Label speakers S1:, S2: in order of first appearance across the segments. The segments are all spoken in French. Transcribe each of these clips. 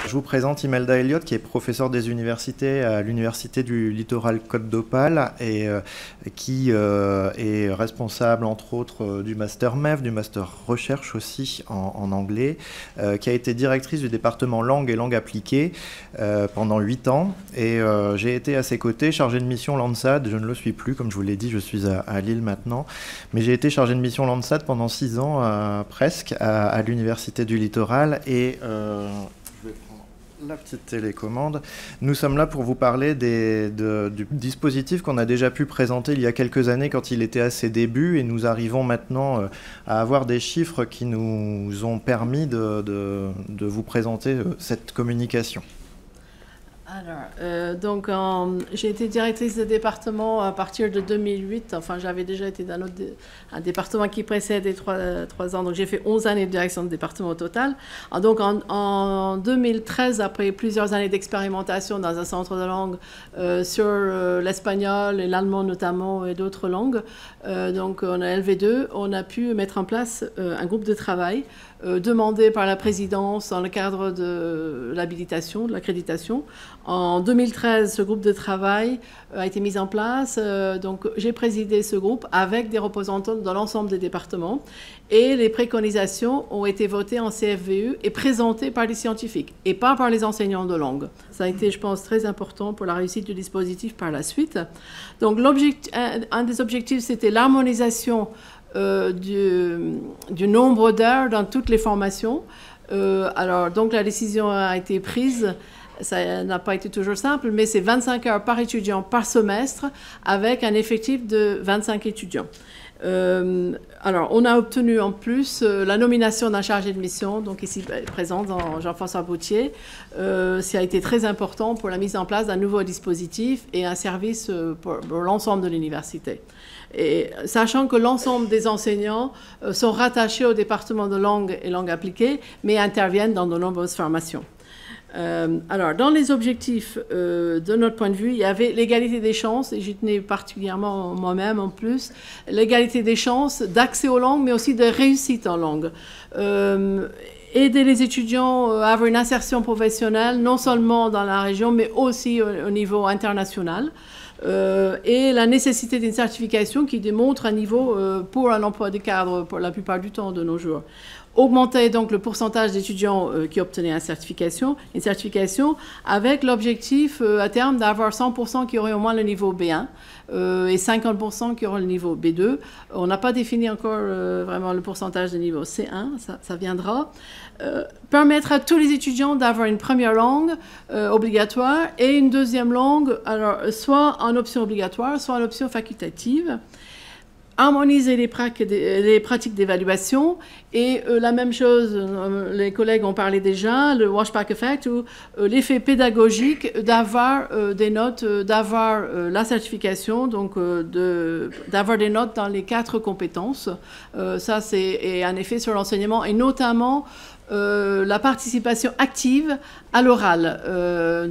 S1: Je vous présente Imelda Elliott, qui est professeure des universités à l'Université du Littoral Côte d'Opale et qui est responsable, entre autres, du Master MEF, du Master Recherche aussi en anglais, qui a été directrice du département langue et langue appliquée pendant 8 ans. Et j'ai été à ses côtés chargé de mission Landsat. Je ne le suis plus, comme je vous l'ai dit, je suis à Lille maintenant. Mais j'ai été chargé de mission Landsat pendant 6 ans, presque, à l'Université du Littoral. Et je vais prendre la petite télécommande. Nous sommes là pour vous parler du dispositif qu'on a déjà pu présenter il y a quelques années quand il était à ses débuts, et nous arrivons maintenant à avoir des chiffres qui nous ont permis de vous présenter cette communication.
S2: Alors, j'ai été directrice de département à partir de 2008. Enfin, j'avais déjà été dans un département qui précédait 3 ans. Donc, j'ai fait 11 années de direction de département au total. Donc, en 2013, après plusieurs années d'expérimentation dans un centre de langue sur l'espagnol et l'allemand notamment et d'autres langues, donc on a LV2, on a pu mettre en place un groupe de travail demandé par la présidence dans le cadre de l'habilitation, de l'accréditation. En 2013, ce groupe de travail a été mis en place. Donc, j'ai présidé ce groupe avec des représentants dans l'ensemble des départements. Et les préconisations ont été votées en CFVU et présentées par les scientifiques et pas par les enseignants de langue. Ça a été, je pense, très important pour la réussite du dispositif par la suite. Donc, un des objectifs, c'était l'harmonisation du nombre d'heures dans toutes les formations. Donc la décision a été prise. Ça n'a pas été toujours simple, mais c'est 25 heures par étudiant par semestre avec un effectif de 25 étudiants. On a obtenu en plus la nomination d'un chargé de mission, donc ici présent Jean-François Boutier. Ça a été très important pour la mise en place d'un nouveau dispositif et un service pour l'ensemble de l'université. Et sachant que l'ensemble des enseignants sont rattachés au département de langue et langue appliquée, mais interviennent dans de nombreuses formations. Dans les objectifs, de notre point de vue, il y avait l'égalité des chances, et j'y tenais particulièrement moi-même en plus, l'égalité des chances d'accès aux langues, mais aussi de réussite en langue. Aider les étudiants à avoir une insertion professionnelle, non seulement dans la région, mais aussi au niveau international. Et la nécessité d'une certification qui démontre un niveau pour un emploi de cadre pour la plupart du temps de nos jours. Augmenter donc le pourcentage d'étudiants qui obtenaient une certification avec l'objectif à terme d'avoir 100% qui auraient au moins le niveau B1 et 50% qui auront le niveau B2. On n'a pas défini encore vraiment le pourcentage de niveau C1, ça viendra. Permettre à tous les étudiants d'avoir une première langue obligatoire et une deuxième langue, alors soit en option obligatoire, soit en option facultative. Harmoniser les pratiques d'évaluation et la même chose, les collègues ont parlé déjà, le Washback Effect, ou l'effet pédagogique d'avoir des notes, d'avoir la certification, donc d'avoir des notes dans les 4 compétences. Ça, c'est un effet sur l'enseignement et notamment la participation active à l'oral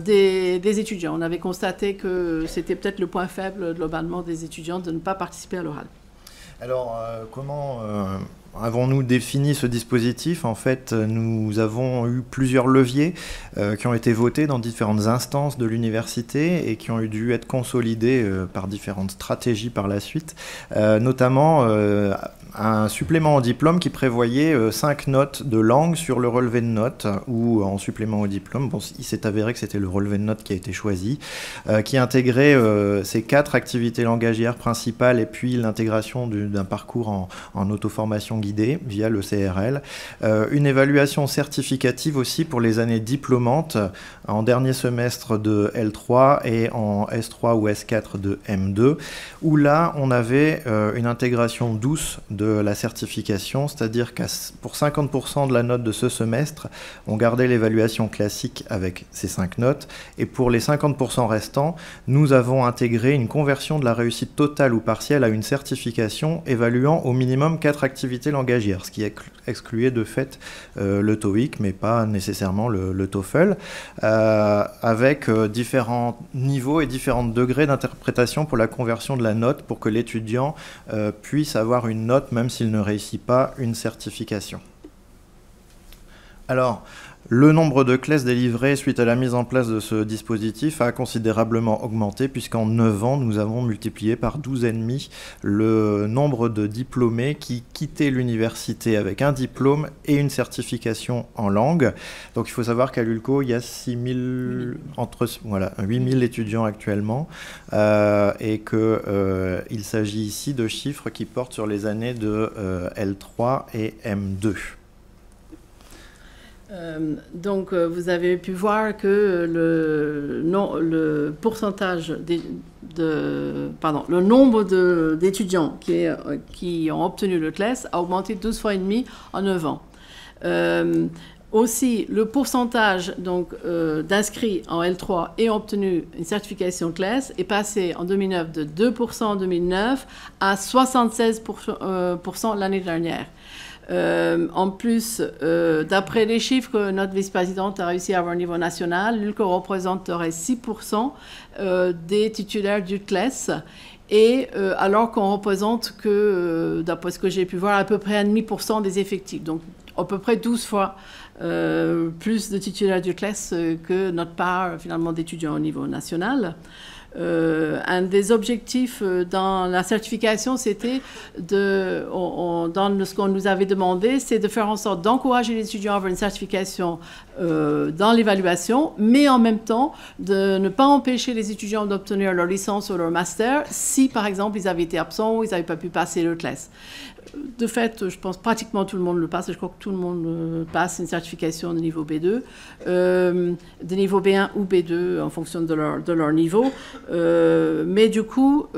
S2: des étudiants. On avait constaté que c'était peut-être le point faible globalement des étudiants de ne pas participer à l'oral.
S1: Alors, comment avons-nous défini ce dispositif? En fait, nous avons eu plusieurs leviers qui ont été votés dans différentes instances de l'université et qui ont dû être consolidés par différentes stratégies par la suite, notamment un supplément au diplôme qui prévoyait 5 notes de langue sur le relevé de notes ou en supplément au diplôme. Bon, il s'est avéré que c'était le relevé de notes qui a été choisi, qui intégrait ces 4 activités langagières principales et puis l'intégration d'un parcours en auto-formation guidée via le CRL. Une évaluation certificative aussi pour les années diplômantes en dernier semestre de L3 et en S3 ou S4 de M2, où là on avait une intégration douce de la certification, c'est-à-dire que pour 50% de la note de ce semestre, on gardait l'évaluation classique avec ces 5 notes, et pour les 50% restants, nous avons intégré une conversion de la réussite totale ou partielle à une certification évaluant au minimum 4 activités langagières, ce qui excluait de fait le TOEIC, mais pas nécessairement le TOEFL, avec différents niveaux et différents degrés d'interprétation pour la conversion de la note, pour que l'étudiant puisse avoir une note même s'il ne réussit pas une certification. Alors, Le nombre de classes délivrées suite à la mise en place de ce dispositif a considérablement augmenté puisqu'en 9 ans, nous avons multiplié par 12,5 le nombre de diplômés qui quittaient l'université avec un diplôme et une certification en langue. Donc il faut savoir qu'à l'ULCO, il y a 8000 étudiants actuellement et qu'il s'agit ici de chiffres qui portent sur les années de L3 et M2.
S2: Donc, vous avez pu voir que le pourcentage le nombre d'étudiants qui ont obtenu le CLES a augmenté 12 fois et demi en 9 ans. Aussi, le pourcentage d'inscrits en L3 et ont obtenu une certification CLES est passé en 2009 de 2% en 2009 à 76% l'année dernière. En plus, d'après les chiffres que notre vice-présidente a réussi à avoir au niveau national, l'ULCO représenterait 6% des titulaires du CLES, et alors qu'on représente que, d'après ce que j'ai pu voir, à peu près 1,5% des effectifs. Donc, à peu près 12 fois plus de titulaires du CLES que notre part, finalement, d'étudiants au niveau national. Un des objectifs dans la certification, c'était dans ce qu'on nous avait demandé, c'est de faire en sorte d'encourager les étudiants à avoir une certification dans l'évaluation, mais en même temps de ne pas empêcher les étudiants d'obtenir leur licence ou leur master si, par exemple, ils avaient été absents ou ils n'avaient pas pu passer le CLES. De fait, je pense pratiquement tout le monde le passe. Je crois que tout le monde passe une certification de niveau B2, de niveau B1 ou B2 en fonction de leur niveau. Mais du coup,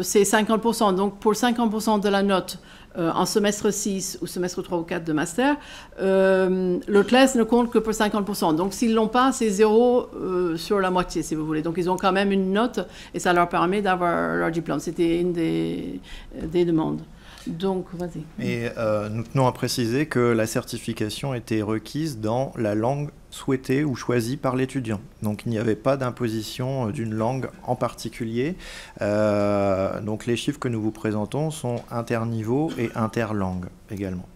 S2: c'est 50%. Donc, pour 50% de la note en semestre 6 ou semestre 3 ou 4 de master, le CLES ne compte que pour 50%. Donc, s'ils ne l'ont pas, c'est 0 sur la moitié, si vous voulez. Donc, ils ont quand même une note et ça leur permet d'avoir leur diplôme. C'était une des demandes. Donc, vas-y.
S1: Et nous tenons à préciser que la certification était requise dans la langue souhaitée ou choisie par l'étudiant. Donc, il n'y avait pas d'imposition d'une langue en particulier. Donc, les chiffres que nous vous présentons sont interniveau et interlangue également.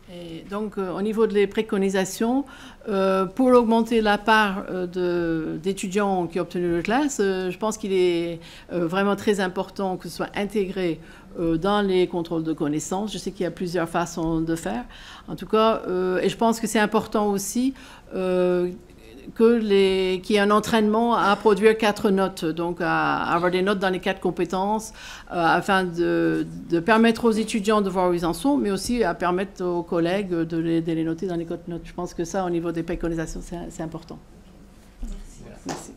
S2: Et donc, au niveau des préconisations, pour augmenter la part d'étudiants qui ont obtenu le CLES, je pense qu'il est vraiment très important que ce soit intégré dans les contrôles de connaissances. Je sais qu'il y a plusieurs façons de faire. En tout cas, et je pense que c'est important aussi qu'il y ait un entraînement à produire 4 notes, donc à avoir des notes dans les 4 compétences, afin de permettre aux étudiants de voir où ils en sont, mais aussi à permettre aux collègues de les noter dans les 4 notes. Je pense que ça, au niveau des préconisations, c'est important. Merci.